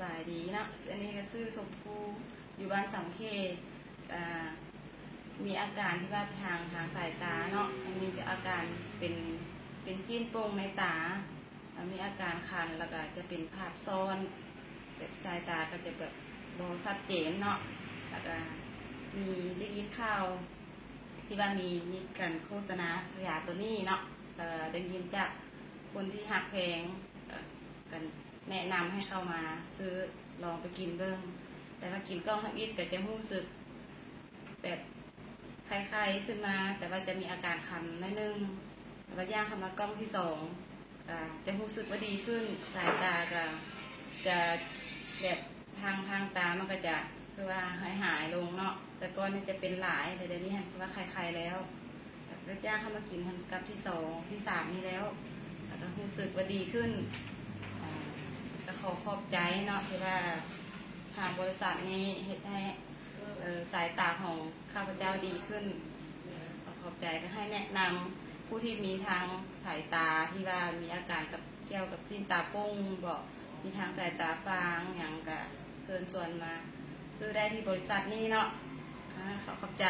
บายดีเนาะอันนี้ก็ซื้อชมพูอยู่บ้านสังเขตมีอาการที่ว่าทางสายตาเนาะอันนี้อาการเป็นจิ้นโป่งในตามีอาการคันแล้วก็จะเป็นภาพซ้อนแบบสายตาก็จะแบบโบชัดเจนเนาะแล้วก็มีได้ยินข่าวที่ว่ามีการโฆษณายาตัวนี้เนาะได้ยินจากคนที่หักแพงกันแนะนำให้เข้ามาซื้อลองไปกินเบิ้งแต่ว่ากินก้องทับอิดก็จะรู้สึกแบบคล้ายๆขึ้นมาแต่ว่าจะมีอาการคันนิดนึงแต่ว่าย่างทำมากล้องที่สองจะรู้สึกว่าดีขึ้นสายตาก็จะแบบทางตามันก็จะคือว่าหายลงเนาะแต่ก่อนนี่จะเป็นหลายแต่เดี๋ยวนี้เห็นว่าคล้ายๆแล้วแต่ย่างเข้ามากินกับที่สองที่สามนี่แล้วแล้วก็รู้สึกว่าดีขึ้นก็ขอบใจเนาะที่ว่าทางบริษัทนี้เฮ็ดให้สายตาของข้าพเจ้าดีขึ้นขอบใจก็ให้แนะนำผู้ที่มีทางสายตาที่ว่ามีอาการกับเกี่ยวกับจิ้นตาปุ้งบอกมีทางสายตาฟางอย่างก็เชิญชวนมาซื้อได้ที่บริษัทนี้เนาะขอบใจ